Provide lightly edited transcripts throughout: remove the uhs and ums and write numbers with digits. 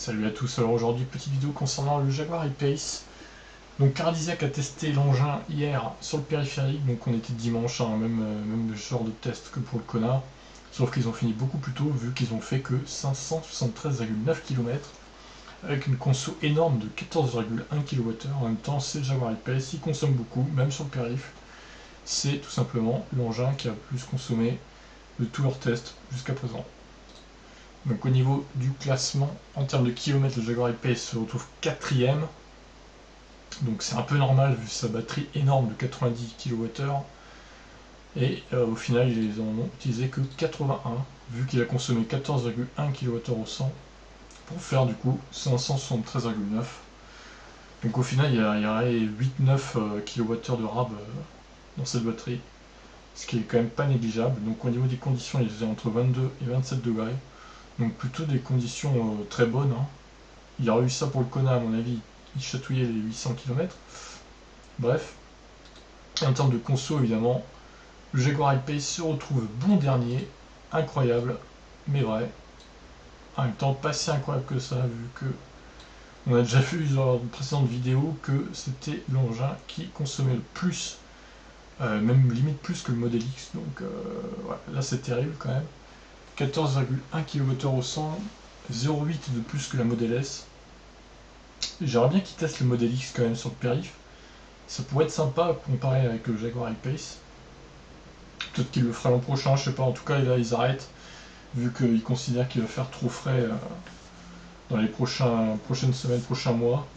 Salut à tous, alors aujourd'hui petite vidéo concernant le Jaguar I-Pace. Donc Cardizzac a testé l'engin hier sur le périphérique, donc on était dimanche, hein, même genre de test que pour le Kona. Sauf qu'ils ont fini beaucoup plus tôt vu qu'ils ont fait que 573,9 km avec une conso énorme de 14,1 kWh. En même temps c'est le Jaguar I-Pace, il consomme beaucoup, même sur le périph. C'est tout simplement l'engin qui a le plus consommé de tous leurs tests jusqu'à présent. Donc au niveau du classement, en termes de kilomètres, le Jaguar I-Pace se retrouve 4ème. Donc c'est un peu normal vu sa batterie énorme de 90 kWh. Et au final, ils en ont utilisé que 81, vu qu'il a consommé 14,1 kWh au 100 pour faire du coup 573,9. Donc au final, il y aurait 8-9 kWh de rab dans cette batterie, ce qui est quand même pas négligeable. Donc au niveau des conditions, il faisait entre 22 et 27 degrés. Donc plutôt des conditions très bonnes. Hein. Il aurait eu ça pour le Kona à mon avis, il chatouillait les 800 km. Bref, en termes de conso évidemment, le Jaguar I-Pace se retrouve bon dernier, incroyable, mais vrai. En même temps pas si incroyable que ça, vu que on a déjà vu dans une précédente vidéo que c'était l'engin qui consommait le plus, même limite plus que le Model X, donc voilà, là c'est terrible quand même. 14,1 kWh au 100, 0,8 de plus que la Model S. J'aimerais bien qu'ils testent le Model X quand même sur le périph. Ça pourrait être sympa comparé avec le Jaguar I-Pace. Peut-être qu'ils le feront l'an prochain, je sais pas. En tout cas, là, ils arrêtent, vu qu'ils considèrent qu'il va faire trop frais dans les prochaines semaines, prochains mois.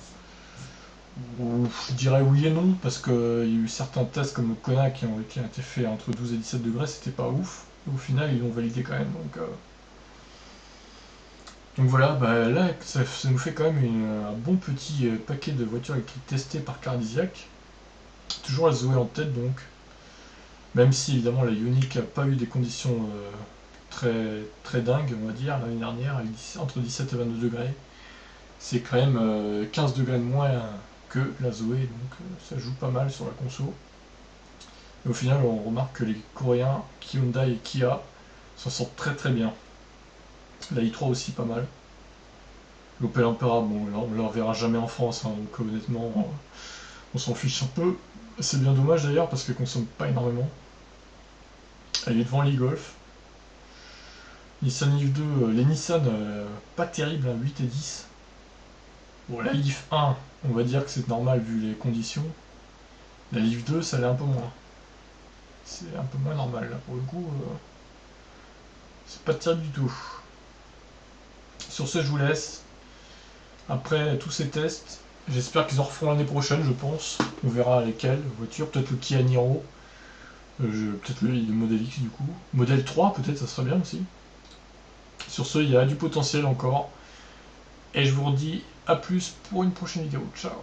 Je dirais oui et non, parce qu'il y a eu certains tests comme le Kona qui ont été faits entre 12 et 17 degrés, c'était pas ouf. Et au final, ils l'ont validé quand même. Donc voilà, bah là ça nous fait quand même un bon petit paquet de voitures électriques testées par Cardizzac. Toujours la Zoé en tête donc. Même si évidemment la Ioniq n'a pas eu des conditions très dingues, on va dire, l'année dernière, avec entre 17 et 22 degrés. C'est quand même 15 degrés de moins que la Zoé, donc ça joue pas mal sur la conso. Et au final, on remarque que les Coréens, Hyundai et Kia, s'en sortent très bien. La i3 aussi pas mal. L'Opel Ampera, bon, on ne la reverra jamais en France, hein, donc honnêtement, on s'en fiche un peu. C'est bien dommage d'ailleurs parce qu'elle consomme pas énormément. Elle est devant l'e-Golf. Nissan Leaf 2, les Nissan, pas terribles, hein, 8 et 10. Bon, la Leaf 1, on va dire que c'est normal vu les conditions. La Leaf 2, ça l'est un peu moins. C'est un peu moins normal, là, pour le coup. C'est pas terrible du tout. Sur ce, je vous laisse. Après tous ces tests, j'espère qu'ils en referont l'année prochaine, je pense. On verra lesquelles voitures, peut-être le Kia Niro, peut-être le Model X du coup. Model 3 peut-être, ça serait bien aussi. Sur ce, il y a du potentiel encore. Et je vous redis à plus pour une prochaine vidéo. Ciao.